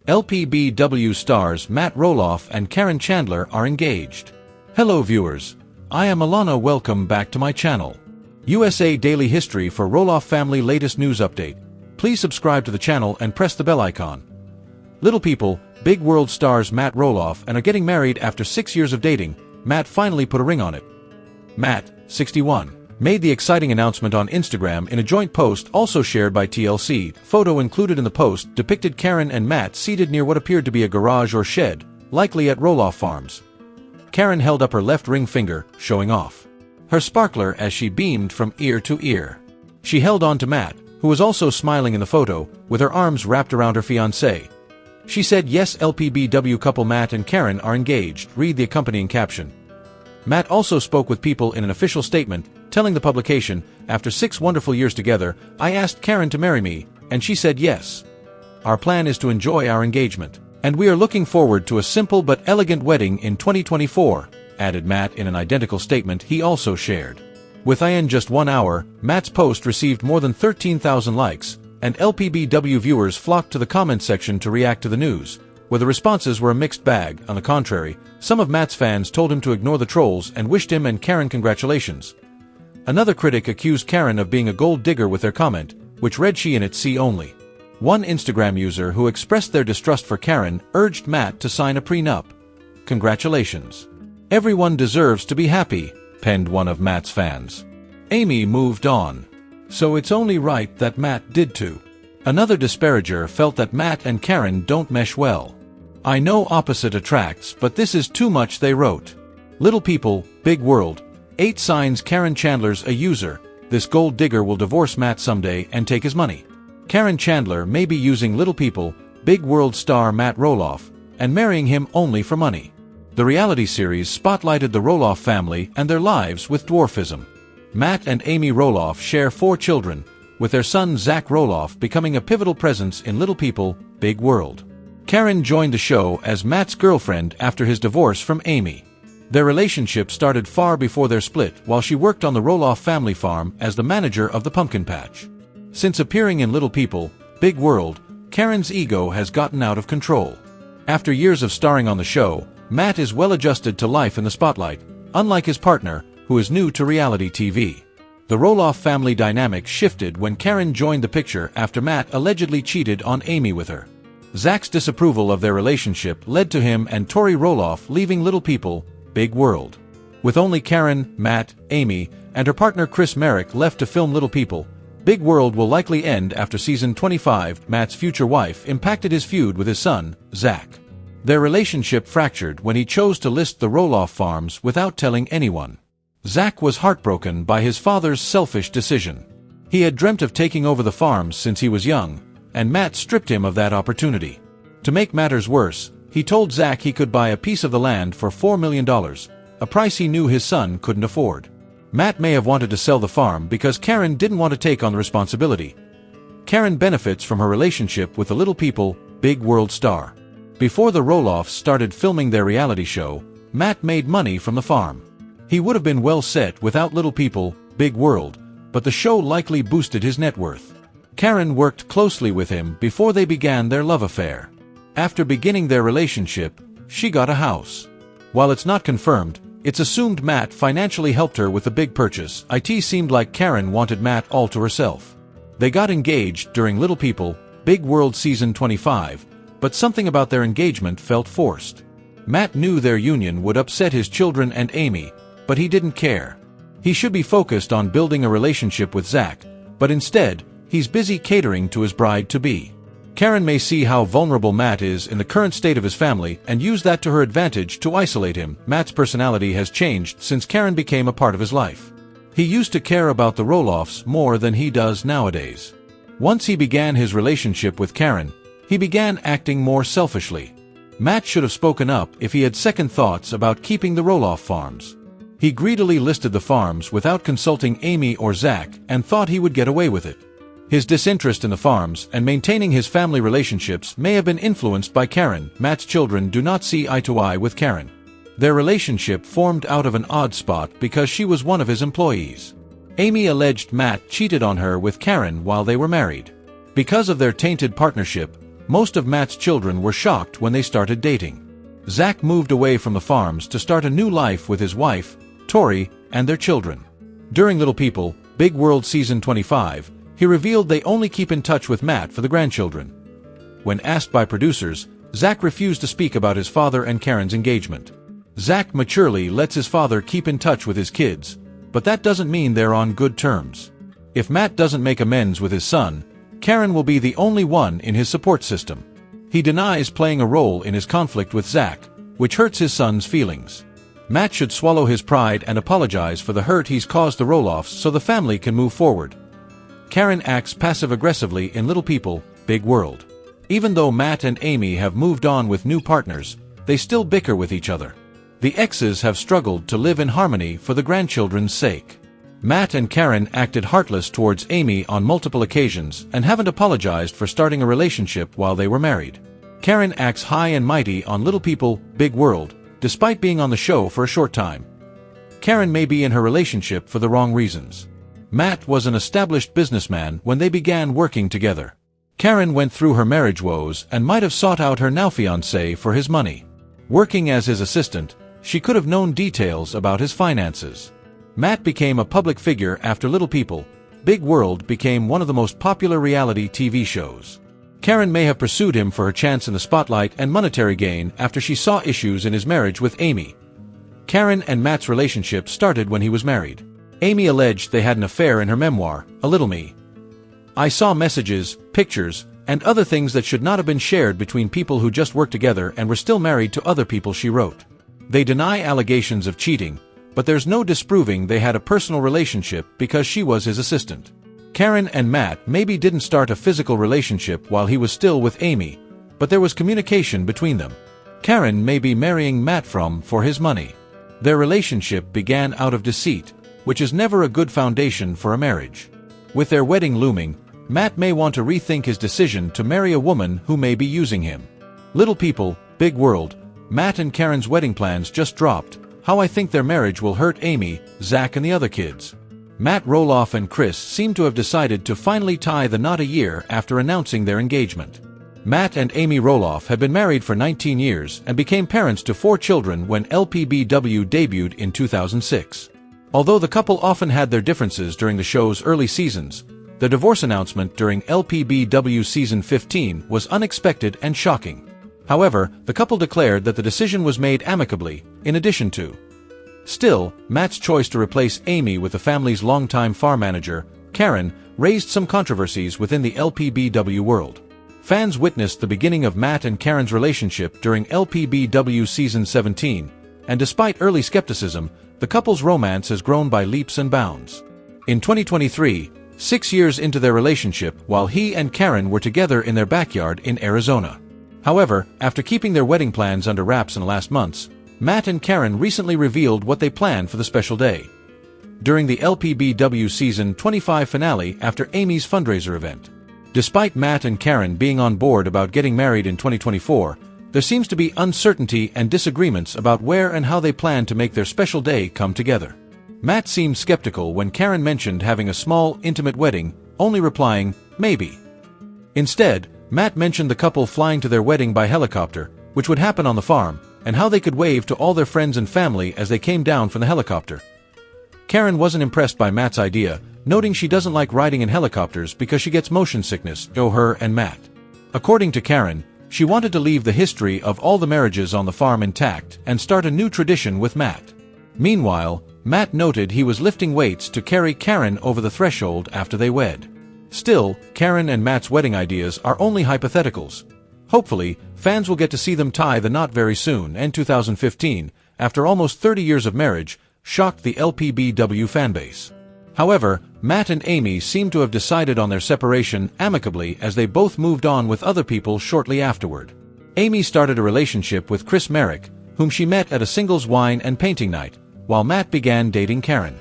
LPBW stars Matt Roloff and Caryn Chandler are engaged. Hello viewers, I am Alana. Welcome back to my channel. USA Daily History for Roloff family latest news update. Please subscribe to the channel and press the bell icon. Little People, Big World stars Matt Roloff and are getting married after 6 years of dating. Matt finally put a ring on it. Matt, 61, made the exciting announcement on Instagram in a joint post also shared by TLC. Photo included in the post depicted Caryn and Matt seated near what appeared to be a garage or shed, likely at Roloff Farms. Caryn held up her left ring finger, showing off her sparkler as she beamed from ear to ear. She held on to Matt, who was also smiling in the photo, with her arms wrapped around her fiancé. She said, "Yes, LPBW couple Matt and Caryn are engaged," read the accompanying caption. Matt also spoke with People in an official statement, telling the publication, "After 6 wonderful years together, I asked Caryn to marry me, and she said yes. Our plan is to enjoy our engagement, and we are looking forward to a simple but elegant wedding in 2024, added Matt in an identical statement he also shared. Within just 1 hour, Matt's post received more than 13,000 likes, and LPBW viewers flocked to the comment section to react to the news, where the responses were a mixed bag. On the contrary, some of Matt's fans told him to ignore the trolls and wished him and Caryn congratulations. Another critic accused Caryn of being a gold digger with their comment, which read "she in it see only." One Instagram user who expressed their distrust for Caryn urged Matt to sign a prenup. "Congratulations. Everyone deserves to be happy," penned one of Matt's fans. Amy moved on. "So it's only right that Matt did too." Another disparager felt that Matt and Caryn don't mesh well. "I know opposite attracts, but this is too much," they wrote. Little People, Big World, 8 signs Caryn Chandler's a user. This gold digger will divorce Matt someday and take his money. Caryn Chandler may be using Little People, Big World star Matt Roloff, and marrying him only for money. The reality series spotlighted the Roloff family and their lives with dwarfism. Matt and Amy Roloff share 4 children, with their son Zach Roloff becoming a pivotal presence in Little People, Big World. Caryn joined the show as Matt's girlfriend after his divorce from Amy. Their relationship started far before their split while she worked on the Roloff family farm as the manager of the pumpkin patch. Since appearing in Little People, Big World, Caryn's ego has gotten out of control. After years of starring on the show, Matt is well adjusted to life in the spotlight, unlike his partner, who is new to reality TV. The Roloff family dynamic shifted when Caryn joined the picture after Matt allegedly cheated on Amy with her. Zach's disapproval of their relationship led to him and Tori Roloff leaving Little People, Big World. With only Caryn, Matt, Amy, and her partner Chris Merrick left to film Little People, Big World will likely end after season 25. Matt's future wife impacted his feud with his son, Zach. Their relationship fractured when he chose to list the Roloff farms without telling anyone. Zach was heartbroken by his father's selfish decision. He had dreamt of taking over the farms since he was young, and Matt stripped him of that opportunity. To make matters worse, he told Zach he could buy a piece of the land for $4 million, a price he knew his son couldn't afford. Matt may have wanted to sell the farm because Caryn didn't want to take on the responsibility. Caryn benefits from her relationship with the Little People, Big World star. Before the Roloffs started filming their reality show, Matt made money from the farm. He would have been well set without Little People, Big World, but the show likely boosted his net worth. Caryn worked closely with him before they began their love affair. After beginning their relationship, she got a house. While it's not confirmed, it's assumed Matt financially helped her with the big purchase. It seemed like Caryn wanted Matt all to herself. They got engaged during Little People, Big World season 25, but something about their engagement felt forced. Matt knew their union would upset his children and Amy, but he didn't care. He should be focused on building a relationship with Zach, but instead, he's busy catering to his bride-to-be. Caryn may see how vulnerable Matt is in the current state of his family and use that to her advantage to isolate him. Matt's personality has changed since Caryn became a part of his life. He used to care about the Roloffs more than he does nowadays. Once he began his relationship with Caryn, he began acting more selfishly. Matt should have spoken up if he had second thoughts about keeping the Roloff farms. He greedily listed the farms without consulting Amy or Zach and thought he would get away with it. His disinterest in the farms and maintaining his family relationships may have been influenced by Caryn. Matt's children do not see eye to eye with Caryn. Their relationship formed out of an odd spot because she was one of his employees. Amy alleged Matt cheated on her with Caryn while they were married. Because of their tainted partnership, Most of Matt's children were shocked when they started dating. Zach moved away from the farms to start a new life with his wife, Tori, and their children. During Little People, Big World Season 25, he revealed they only keep in touch with Matt for the grandchildren. When asked by producers, Zach refused to speak about his father and Caryn's engagement. Zach maturely lets his father keep in touch with his kids, but that doesn't mean they're on good terms. If Matt doesn't make amends with his son, Caryn will be the only one in his support system. He denies playing a role in his conflict with Zach, which hurts his son's feelings. Matt should swallow his pride and apologize for the hurt he's caused the Roloffs so the family can move forward. Caryn acts passive-aggressively in Little People, Big World. Even though Matt and Amy have moved on with new partners, they still bicker with each other. The exes have struggled to live in harmony for the grandchildren's sake. Matt and Caryn acted heartless towards Amy on multiple occasions and haven't apologized for starting a relationship while they were married. Caryn acts high and mighty on Little People, Big World, despite being on the show for a short time. Caryn may be in her relationship for the wrong reasons. Matt was an established businessman when they began working together. Caryn went through her marriage woes and might have sought out her now-fiancé for his money. Working as his assistant, she could have known details about his finances. Matt became a public figure after Little People, Big World became one of the most popular reality TV shows. Caryn may have pursued him for her chance in the spotlight and monetary gain after she saw issues in his marriage with Amy. Caryn and Matt's relationship started when he was married. Amy alleged they had an affair in her memoir, A Little Me. I saw messages, pictures, and other things that should not have been shared between people who just worked together and were still married to other people, she wrote. They deny allegations of cheating, but there's no disproving they had a personal relationship because she was his assistant. Caryn and Matt maybe didn't start a physical relationship while he was still with Amy, but there was communication between them. Caryn may be marrying Matt for his money. Their relationship began out of deceit, which is never a good foundation for a marriage. With their wedding looming, Matt may want to rethink his decision to marry a woman who may be using him. Little People, Big World, Matt and Caryn's wedding plans just dropped. How I think their marriage will hurt Amy, Zach and the other kids. Matt Roloff and Chris seem to have decided to finally tie the knot a year after announcing their engagement. Matt and Amy Roloff had been married for 19 years and became parents to 4 children when LPBW debuted in 2006. Although the couple often had their differences during the show's early seasons, the divorce announcement during LPBW Season 15 was unexpected and shocking. However, the couple declared that the decision was made amicably, in addition to. Still, Matt's choice to replace Amy with the family's longtime farm manager, Caryn, raised some controversies within the LPBW world. Fans witnessed the beginning of Matt and Caryn's relationship during LPBW Season 17, and despite early skepticism, the couple's romance has grown by leaps and bounds. In 2023, 6 years into their relationship, while he and Caryn were together in their backyard in Arizona. However, after keeping their wedding plans under wraps in the last months, Matt and Caryn recently revealed what they planned for the special day. During the LPBW Season 25 finale after Amy's fundraiser event. Despite Matt and Caryn being on board about getting married in 2024, there seems to be uncertainty and disagreements about where and how they plan to make their special day come together. Matt seemed skeptical when Caryn mentioned having a small, intimate wedding, only replying, maybe. Instead, Matt mentioned the couple flying to their wedding by helicopter, which would happen on the farm, and how they could wave to all their friends and family as they came down from the helicopter. Caryn wasn't impressed by Matt's idea, noting she doesn't like riding in helicopters because she gets motion sickness, her and Matt. According to Caryn, she wanted to leave the history of all the marriages on the farm intact and start a new tradition with Matt. Meanwhile, Matt noted he was lifting weights to carry Caryn over the threshold after they wed. Still, Caryn and Matt's wedding ideas are only hypotheticals. Hopefully, fans will get to see them tie the knot very soon, and 2015, after almost 30 years of marriage, shocked the LPBW fanbase. However, Matt and Amy seem to have decided on their separation amicably as they both moved on with other people shortly afterward. Amy started a relationship with Chris Merrick, whom she met at a singles wine and painting night, while Matt began dating Caryn.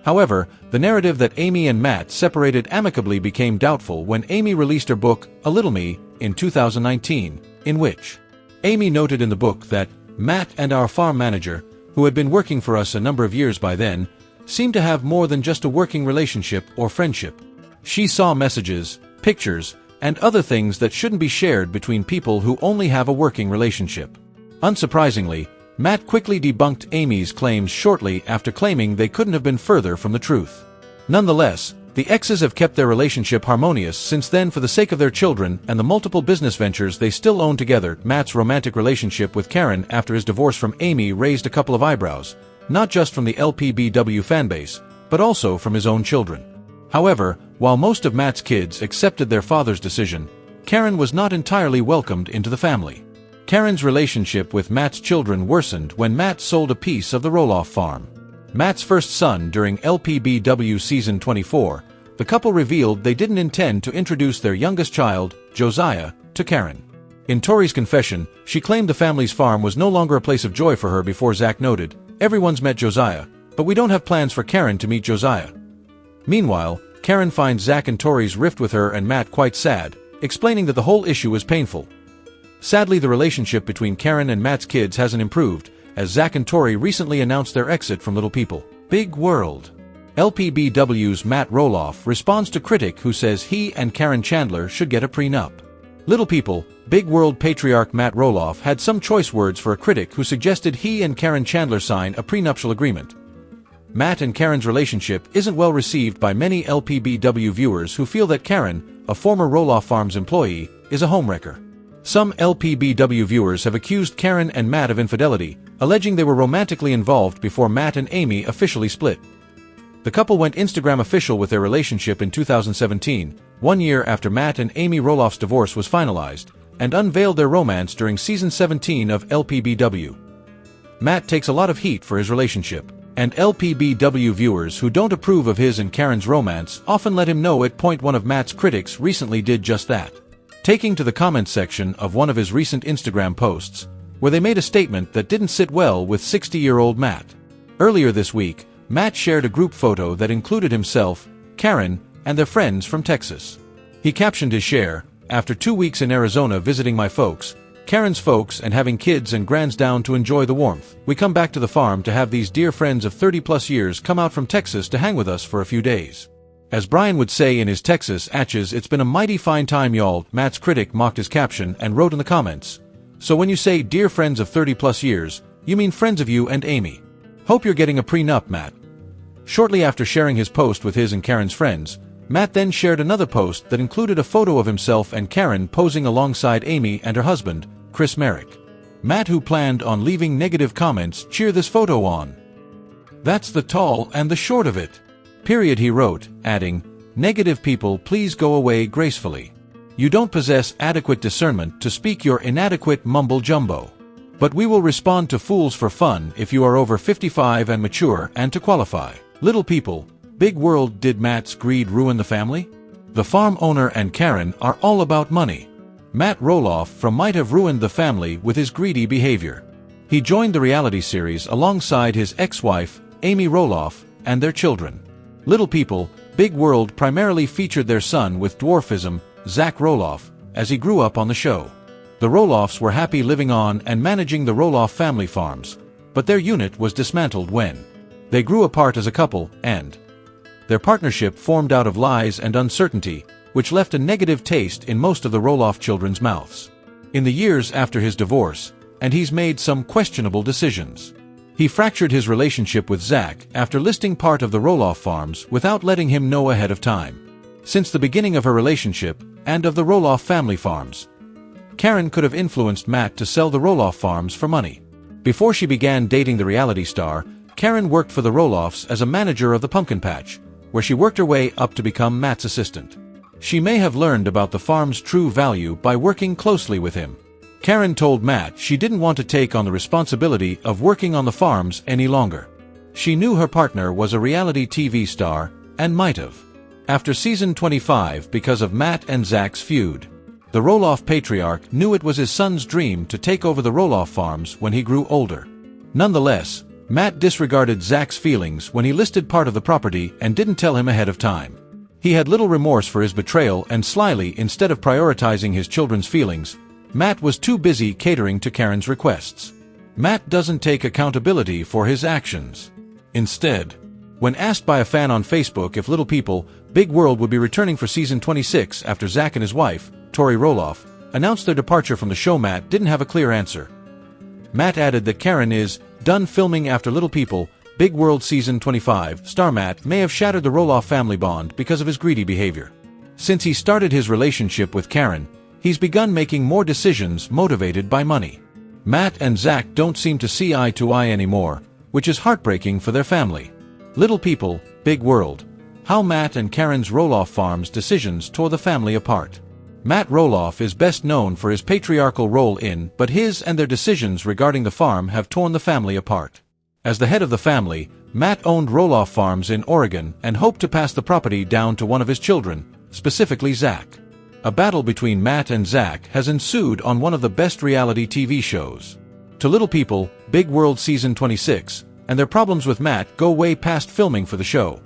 However, the narrative that Amy and Matt separated amicably became doubtful when Amy released her book, A Little Me, in 2019, in which Amy noted in the book that Matt and our farm manager, who had been working for us a number of years by then, seemed to have more than just a working relationship or friendship. She saw messages, pictures, and other things that shouldn't be shared between people who only have a working relationship. Unsurprisingly, Matt quickly debunked Amy's claims shortly after claiming they couldn't have been further from the truth. Nonetheless, the exes have kept their relationship harmonious since then for the sake of their children and the multiple business ventures they still own together. Matt's romantic relationship with Caryn after his divorce from Amy raised a couple of eyebrows, not just from the LPBW fanbase, but also from his own children. However, while most of Matt's kids accepted their father's decision, Caryn was not entirely welcomed into the family. Caryn's relationship with Matt's children worsened when Matt sold a piece of the Roloff farm. Matt's first son during LPBW Season 24, the couple revealed they didn't intend to introduce their youngest child, Josiah, to Caryn. In Tori's confession, she claimed the family's farm was no longer a place of joy for her before Zach noted, "Everyone's met Josiah, but we don't have plans for Caryn to meet Josiah." Meanwhile, Caryn finds Zach and Tori's rift with her and Matt quite sad, explaining that the whole issue is painful. Sadly, the relationship between Caryn and Matt's kids hasn't improved, as Zach and Tori recently announced their exit from Little People, Big World. LPBW's Matt Roloff responds to critic who says he and Caryn Chandler should get a prenup. Little People, Big World patriarch Matt Roloff had some choice words for a critic who suggested he and Caryn Chandler sign a prenuptial agreement. Matt and Caryn's relationship isn't well received by many LPBW viewers who feel that Caryn, a former Roloff Farms employee, is a homewrecker. Some LPBW viewers have accused Caryn and Matt of infidelity, alleging they were romantically involved before Matt and Amy officially split. The couple went Instagram official with their relationship in 2017, 1 year after Matt and Amy Roloff's divorce was finalized, and unveiled their romance during Season 17 of LPBW. Matt takes a lot of heat for his relationship, and LPBW viewers who don't approve of his and Caryn's romance often let him know it. One of Matt's critics recently did just that, taking to the comments section of one of his recent Instagram posts, where they made a statement that didn't sit well with 60-year-old Matt. Earlier this week, Matt shared a group photo that included himself, Caryn, and their friends from Texas. He captioned his share, "After 2 weeks in Arizona visiting my folks, Caryn's folks, and having kids and grands down to enjoy the warmth, we come back to the farm to have these dear friends of 30-plus years come out from Texas to hang with us for a few days." As Brian would say in his Texas atches, "It's been a mighty fine time, y'all." Matt's critic mocked his caption and wrote in the comments, "So when you say dear friends of 30-plus years, you mean friends of you and Amy. Hope you're getting a prenup, Matt." Shortly after sharing his post with his and Caryn's friends, Matt then shared another post that included a photo of himself and Caryn posing alongside Amy and her husband, Chris Merrick. Matt, who planned on leaving negative comments, cheer this photo on. "That's the tall and the short of it. Period," he wrote, adding, "Negative people, please go away gracefully. You don't possess adequate discernment to speak your inadequate mumble-jumbo. But we will respond to fools for fun if you are over 55 and mature and to qualify." Little People, Big World. Did Matt's greed ruin the family? The farm owner and Caryn are all about money. Matt Roloff might have ruined the family with his greedy behavior. He joined the reality series alongside his ex-wife, Amy Roloff, and their children. Little People, Big World primarily featured their son with dwarfism, Zach Roloff, as he grew up on the show. The Roloffs were happy living on and managing the Roloff family farms, but their unit was dismantled when they grew apart as a couple, and their partnership formed out of lies and uncertainty, which left a negative taste in most of the Roloff children's mouths. In the years after his divorce, and he's made some questionable decisions. He fractured his relationship with Zach after listing part of the Roloff farms without letting him know ahead of time. Since the beginning of her relationship, and of the Roloff family farms, Caryn could have influenced Matt to sell the Roloff farms for money. Before she began dating the reality star, Caryn worked for the Roloffs as a manager of the pumpkin patch, where she worked her way up to become Matt's assistant. She may have learned about the farm's true value by working closely with him. Caryn told Matt she didn't want to take on the responsibility of working on the farms any longer. She knew her partner was a reality TV star, and might have. After Season 25, because of Matt and Zach's feud, the Roloff patriarch knew it was his son's dream to take over the Roloff farms when he grew older. Nonetheless, Matt disregarded Zach's feelings when he listed part of the property and didn't tell him ahead of time. He had little remorse for his betrayal, and slyly, instead of prioritizing his children's feelings, Matt was too busy catering to Caryn's requests. Matt doesn't take accountability for his actions. Instead, When asked by a fan on Facebook if Little People, Big World would be returning for season 26 after Zach and his wife, Tori Roloff, announced their departure from the show, Matt didn't have a clear answer. Matt added that Caryn is done filming after Little People, Big World season 25. Star Matt may have shattered the Roloff family bond because of his greedy behavior. Since he started his relationship with Caryn, he's begun making more decisions motivated by money. Matt and Zach don't seem to see eye to eye anymore, which is heartbreaking for their family. Little People, Big World. How Matt and Caryn's Roloff farm's decisions tore the family apart. Matt Roloff is best known for his patriarchal role in, but his and their decisions regarding the farm have torn the family apart. As the head of the family, Matt owned Roloff Farms in Oregon and hoped to pass the property down to one of his children, specifically Zach. A battle between Matt and Zach has ensued on one of the best reality TV shows. To Little People, Big World season 26, and their problems with Matt go way past filming for the show.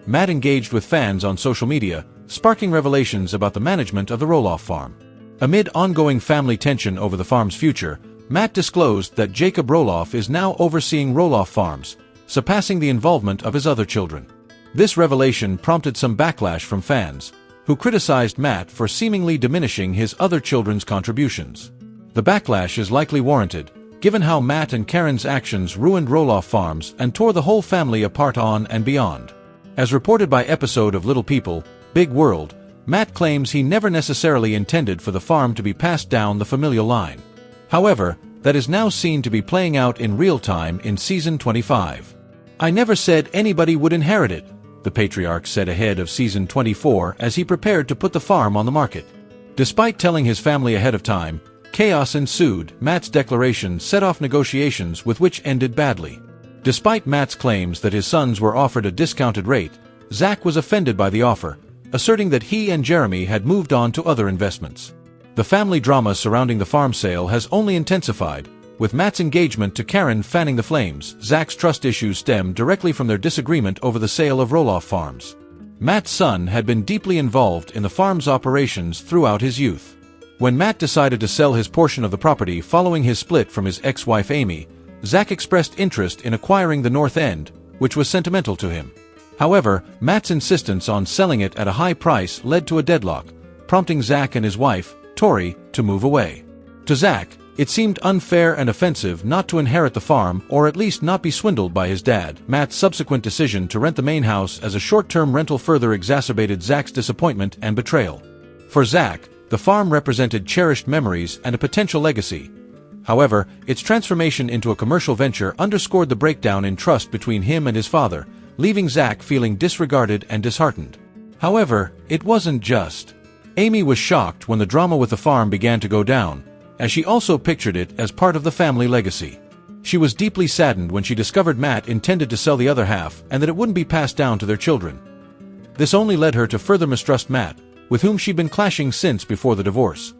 Matt engaged with fans on social media, sparking revelations about the management of the Roloff farm. Amid ongoing family tension over the farm's future, Matt disclosed that Jacob Roloff is now overseeing Roloff Farms, surpassing the involvement of his other children. This revelation prompted some backlash from fans, who criticized Matt for seemingly diminishing his other children's contributions. The backlash is likely warranted, given how Matt and Caryn's actions ruined Roloff Farms and tore the whole family apart on and beyond. As reported by episode of Little People, Big World, Matt claims he never necessarily intended for the farm to be passed down the familial line. However, that is now seen to be playing out in real time in season 25. "I never said anybody would inherit it," the patriarch said ahead of season 24 as he prepared to put the farm on the market. Despite telling his family ahead of time, chaos ensued. Matt's declaration set off negotiations with which ended badly. Despite Matt's claims that his sons were offered a discounted rate, Zach was offended by the offer, asserting that he and Jeremy had moved on to other investments. The family drama surrounding the farm sale has only intensified, with Matt's engagement to Caryn fanning the flames. Zach's trust issues stem directly from their disagreement over the sale of Roloff Farms. Matt's son had been deeply involved in the farm's operations throughout his youth. When Matt decided to sell his portion of the property following his split from his ex-wife Amy, Zach expressed interest in acquiring the north end, which was sentimental to him. However, Matt's insistence on selling it at a high price led to a deadlock, prompting Zach and his wife, Tori, to move away. To Zach, it seemed unfair and offensive not to inherit the farm or at least not be swindled by his dad. Matt's subsequent decision to rent the main house as a short-term rental further exacerbated Zach's disappointment and betrayal. For Zach, the farm represented cherished memories and a potential legacy. However, its transformation into a commercial venture underscored the breakdown in trust between him and his father, leaving Zach feeling disregarded and disheartened. However, it wasn't just. Amy was shocked when the drama with the farm began to go down, as she also pictured it as part of the family legacy. She was deeply saddened when she discovered Matt intended to sell the other half and that it wouldn't be passed down to their children. This only led her to further mistrust Matt, with whom she'd been clashing since before the divorce.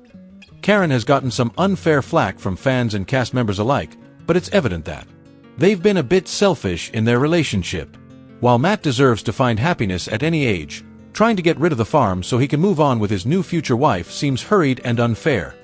Caryn has gotten some unfair flack from fans and cast members alike, but it's evident that they've been a bit selfish in their relationship. While Matt deserves to find happiness at any age, trying to get rid of the farm so he can move on with his new future wife seems hurried and unfair.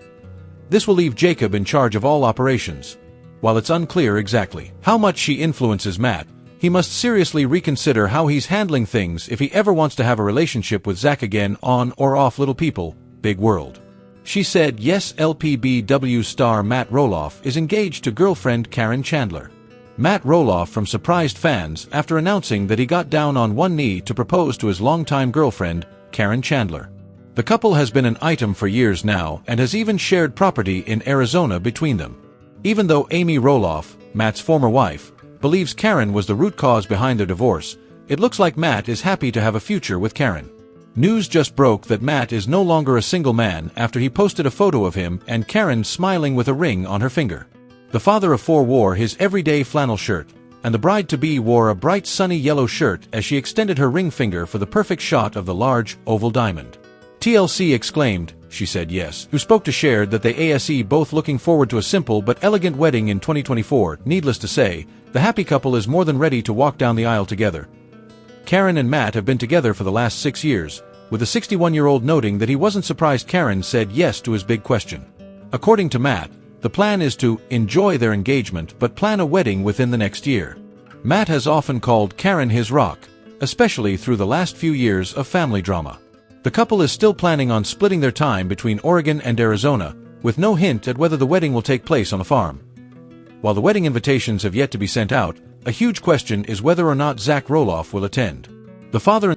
This will leave Jacob in charge of all operations. While it's unclear exactly how much she influences Matt, he must seriously reconsider how he's handling things if he ever wants to have a relationship with Zach again on or off Little People, Big World. She said yes. LPBW star Matt Roloff is engaged to girlfriend Caryn Chandler. Matt Roloff from surprised fans after announcing that he got down on one knee to propose to his longtime girlfriend, Caryn Chandler. The couple has been an item for years now and has even shared property in Arizona between them. Even though Amy Roloff, Matt's former wife, believes Caryn was the root cause behind their divorce, it looks like Matt is happy to have a future with Caryn. News just broke that Matt is no longer a single man after he posted a photo of him and Caryn smiling with a ring on her finger. The father of four wore his everyday flannel shirt, and the bride-to-be wore a bright sunny yellow shirt as she extended her ring finger for the perfect shot of the large, oval diamond. TLC exclaimed, she said yes, who spoke to shared that they ASE both looking forward to a simple but elegant wedding in 2024. Needless to say, the happy couple is more than ready to walk down the aisle together. Caryn and Matt have been together for the last 6 years, with the 61-year-old noting that he wasn't surprised Caryn said yes to his big question. According to Matt, the plan is to enjoy their engagement but plan a wedding within the next year. Matt has often called Caryn his rock, especially through the last few years of family drama. The couple is still planning on splitting their time between Oregon and Arizona, with no hint at whether the wedding will take place on a farm. While the wedding invitations have yet to be sent out, a huge question is whether or not Zach Roloff will attend. The father